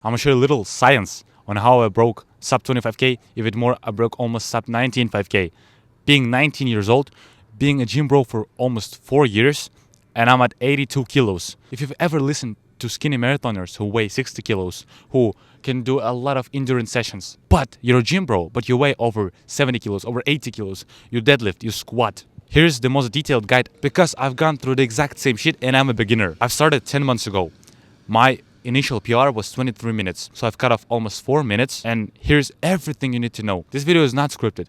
I'm gonna show you a little science on how I broke sub 25k, even more, I broke almost sub 19 5k. Being 19 years old, being a gym bro for almost 4 years, and I'm at 82 kilos. If you've ever listened to skinny marathoners who weigh 60 kilos, who can do a lot of endurance sessions, but you're a gym bro, but you weigh over 70 kilos, over 80 kilos, you deadlift, you squat. Here's the most detailed guide because I've gone through the exact same shit and I'm a beginner. I've started 10 months ago. My initial PR was 23 minutes, so I've cut off almost 4 minutes, and here's everything you need to know. This video is not scripted.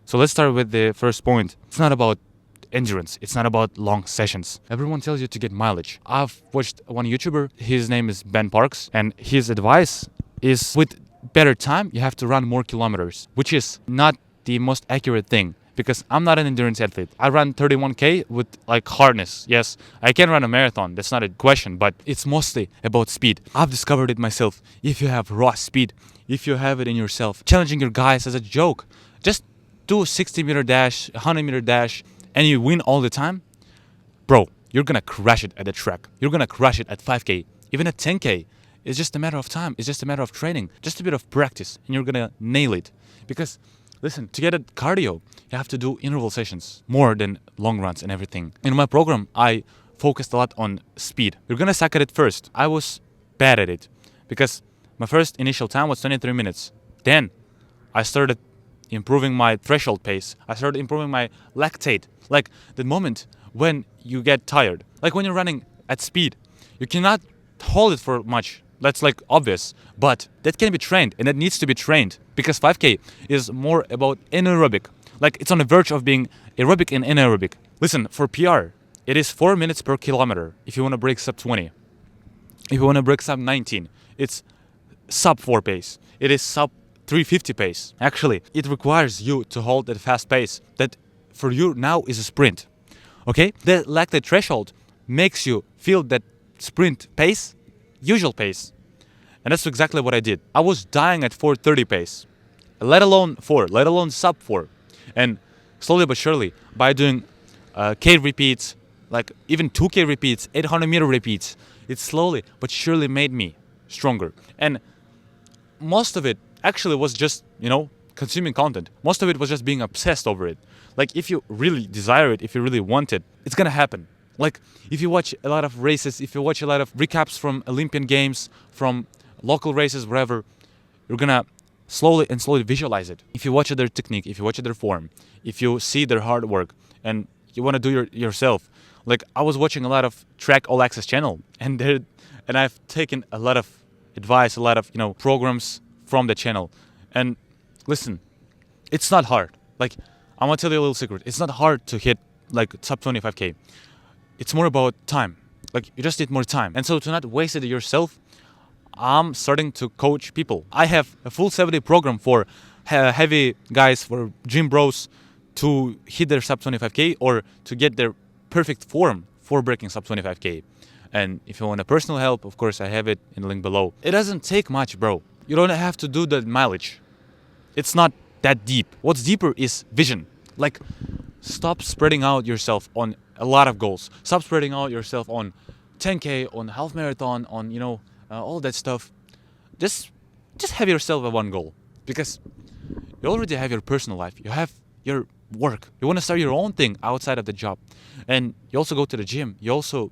So let's start with the first point. It's not about endurance. It's not about long sessions. Everyone tells you to get mileage. I've watched one YouTuber, his name is Ben Parks, and his advice is with better time, you have to run more kilometers, which is not the most accurate thing. Because I'm not an endurance athlete. I run 31k with like harness. Yes, I can run a marathon. That's not a question, but it's mostly about speed. I've discovered it myself. If you have raw speed, if you have it in yourself, challenging your guys as a joke, just do a 60-meter dash, 100-meter dash, and you win all the time, bro, you're gonna crush it at the track. You're gonna crush it at 5k, even at 10k. It's just a matter of time. It's just a matter of training, just a bit of practice, and you're gonna nail it. Because listen, to get at cardio, you have to do interval sessions more than long runs and everything. In my program, I focused a lot on speed. You're gonna suck at it first. I was bad at it because my first initial time was 23 minutes. Then I started improving my threshold pace. I started improving my lactate. Like the moment when you get tired, like when you're running at speed, you cannot hold it for much. That's like obvious, but that can be trained and that needs to be trained because 5k is more about anaerobic. Like it's on the verge of being aerobic and anaerobic. Listen, for PR, it is 4 minutes per kilometer if you want to break sub 20. If you want to break sub 19, it's sub 4 pace. It is sub 350 pace. Actually, it requires you to hold that fast pace that for you now is a sprint. Okay? The lactate threshold makes you feel that sprint pace, usual pace. And that's exactly what I did. I was dying at 430 pace, let alone sub 4. And slowly but surely, by doing K repeats, like even 2K repeats, 800-meter repeats, it slowly but surely made me stronger. And most of it actually was just, consuming content. Most of it was just being obsessed over it. Like if you really desire it, if you really want it, it's gonna happen. Like if you watch a lot of races, if you watch a lot of recaps from Olympian Games, from local races, wherever, you're gonna slowly visualize it. If you watch their technique, if you watch their form, if you see their hard work, and you want to do yourself. Like I was watching a lot of Track All Access channel, and I've taken a lot of advice, a lot of programs from the channel. And listen, it's not hard. Like I'm gonna tell you a little secret. It's not hard to hit like sub 25k. It's more about time. Like you just need more time. And so to not waste it yourself, I'm starting to coach people. I have a full 7-day program for heavy guys, for gym bros to hit their sub 25k or to get their perfect form for breaking sub 25k. And if you want a personal help, of course, I have it in the link below. It doesn't take much, bro. You don't have to do the mileage. It's not that deep. What's deeper is vision. Like stop spreading out yourself on a lot of goals. Stop spreading out yourself on 10k, on half marathon, on all that stuff. Just have yourself a one goal, because you already have your personal life. You have your work. You want to start your own thing outside of the job, and you also go to the gym. You also,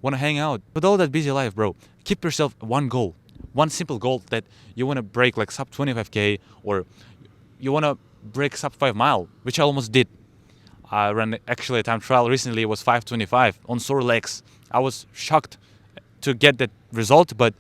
want to hang out. With all that busy life, bro, keep yourself one goal, one simple goal that you want to break, like sub 25k, or you want to break sub 5 mile, which I almost did. I ran actually a time trial recently. It was 5:25 on sore legs. I was shocked to get that result, but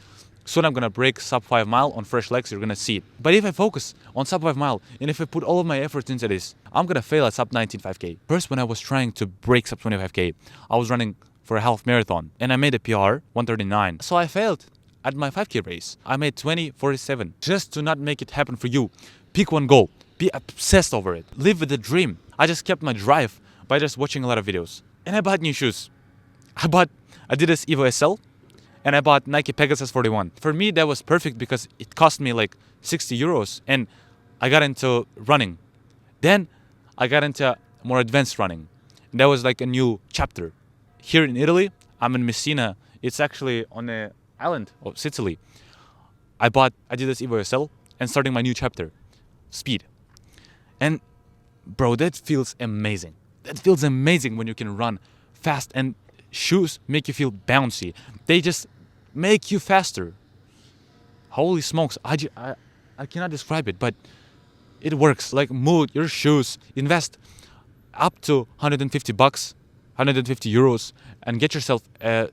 soon I'm gonna break sub 5 mile on fresh legs. You're gonna see it. But if I focus on sub 5 mile and if I put all of my effort into this, I'm gonna fail at sub 19 5k. First, when I was trying to break sub 25k, I was running for a half marathon and I made a PR 139. So I failed at my 5k race. I made 20:47. Just to not make it happen for you, pick one goal. Be obsessed over it. Live with the dream. I just kept my drive by just watching a lot of videos. And I bought new shoes. I bought Adidas Evo SL and I bought Nike Pegasus 41. For me, that was perfect because it cost me like 60 euros and I got into running. Then I got into more advanced running. And that was like a new chapter. Here in Italy, I'm in Messina. It's actually on the island of Sicily. I bought Adidas Evo SL and starting my new chapter, speed. And bro, that feels amazing. That feels amazing when you can run fast, and shoes make you feel bouncy. They just make you faster. Holy smokes, I cannot describe it, but it works. Like, mood your shoes, invest up to $150, €150, and get yourself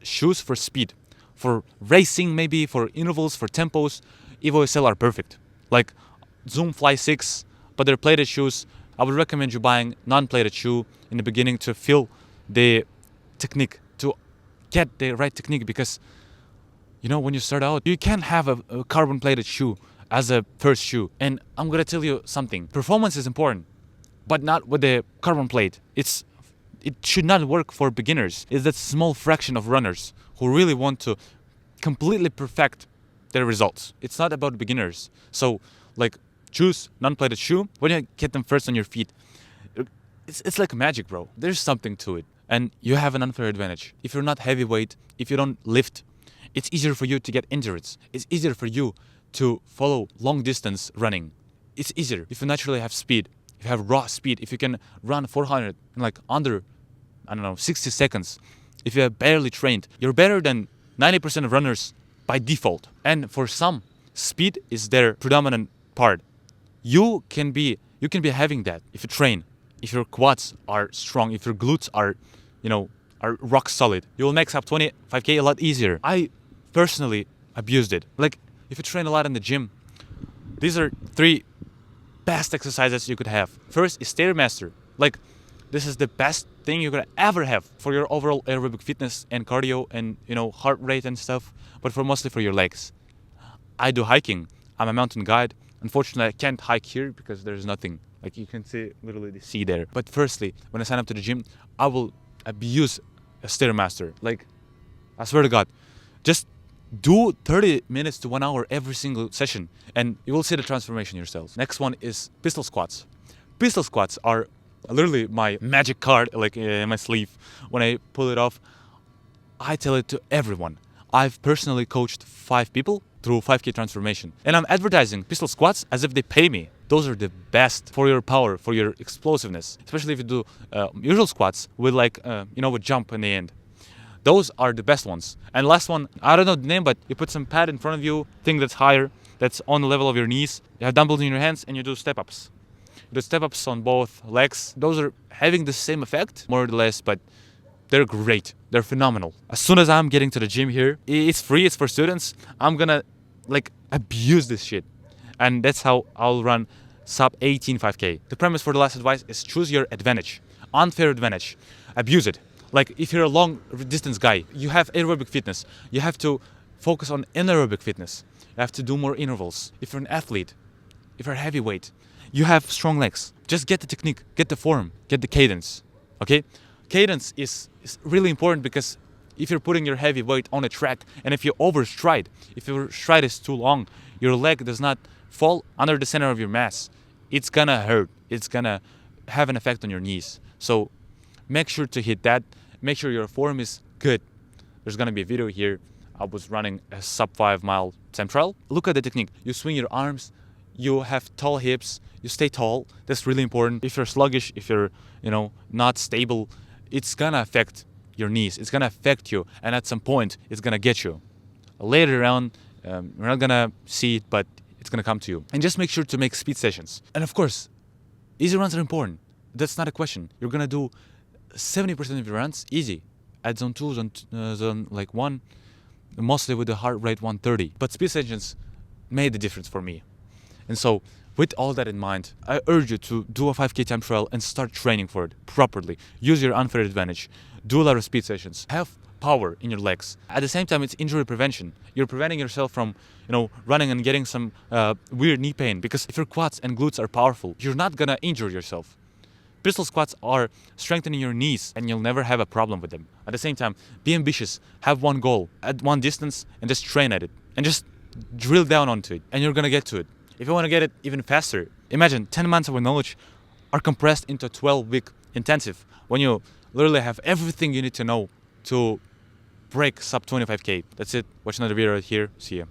shoes for speed, for racing, maybe for intervals, for tempos. Evo SL are perfect. Like Zoom Fly 6, but they're plated shoes. I would recommend you buying non-plated shoe in the beginning to feel the technique, to get the right technique, because when you start out, you can't have a carbon plated shoe as a first shoe. And I'm gonna tell you something. Performance is important, but not with the carbon plate. It should not work for beginners. It's that small fraction of runners who really want to completely perfect their results. It's not about beginners. So, like, choose non-plated shoe. When you get them first on your feet, it's like magic, bro. There's something to it. And you have an unfair advantage. If you're not heavyweight, if you don't lift, it's easier for you to get injured. It's easier for you to follow long distance running. It's easier if you naturally have speed, if you have raw speed, if you can run 400 in like under, 60 seconds. If you are barely trained, you're better than 90% of runners by default. And for some, speed is their predominant part. You can be having that if you train, if your quads are strong, if your glutes are rock solid. You will make sub 25K a lot easier. I personally abused it. Like, if you train a lot in the gym, these are 3 best exercises you could have. First is Stairmaster. Like, this is the best thing you're gonna ever have for your overall aerobic fitness and cardio and heart rate and stuff, but mostly for your legs. I do hiking. I'm a mountain guide. Unfortunately, I can't hike here because there's nothing. Like, you can see literally the sea there. But firstly, when I sign up to the gym, I will abuse a Stairmaster. Like, I swear to God, just do 30 minutes to 1 hour every single session, and you will see the transformation yourselves. Next one is pistol squats. Pistol squats are literally my magic card, like in my sleeve. When I pull it off, I tell it to everyone. I've personally coached 5 people through 5K transformation, and I'm advertising pistol squats as if they pay me. Those are the best for your power, for your explosiveness, especially if you do usual squats with with jump in the end. Those are the best ones. And last one, I don't know the name, but you put some pad in front of you, thing that's higher, that's on the level of your knees. You have dumbbells in your hands, and you do step-ups. You do step-ups on both legs. Those are having the same effect, more or less, but they're great. They're phenomenal. As soon as I'm getting to the gym here, it's free, it's for students, I'm gonna abuse this shit. And that's how I'll run sub 18 5K. The premise for the last advice is choose your advantage. Unfair advantage. Abuse it. Like, if you're a long distance guy, you have aerobic fitness. You have to focus on anaerobic fitness. You have to do more intervals. If you're an athlete, if you're a heavyweight, you have strong legs. Just get the technique, get the form, get the cadence. Okay? Cadence is really important, because if you're putting your heavy weight on a track, and if you overstride, if your stride is too long, your leg does not fall under the center of your mass, it's gonna hurt. It's gonna have an effect on your knees. So make sure to hit that. Make sure your form is good. There's gonna be a video here. I was running a sub 5 mile time trial. Look at the technique. You swing your arms, you have tall hips, you stay tall. That's really important. If you're sluggish, if you're not stable, it's gonna affect your knees. It's gonna affect you, and at some point it's gonna get you. Later on, we're not gonna see it, but it's gonna come to you. And just make sure to make speed sessions. And of course, easy runs are important. That's not a question. You're gonna do 70% of your runs easy at zone 2, zone 1, mostly with the heart rate 130. But speed sessions made the difference for me. And so, with all that in mind, I urge you to do a 5K time trial and start training for it properly. Use your unfair advantage. Do a lot of speed sessions. Have power in your legs. At the same time, it's injury prevention. You're preventing yourself from, running and getting some weird knee pain, because if your quads and glutes are powerful, you're not gonna injure yourself. Pistol squats are strengthening your knees, and you'll never have a problem with them. At the same time, be ambitious. Have one goal at one distance and just train at it. And just drill down onto it, and you're gonna get to it. If you want to get it even faster, imagine 10 months of knowledge are compressed into a 12-week intensive, when you literally have everything you need to know to break sub 25K. That's it. Watch another video right here. See ya.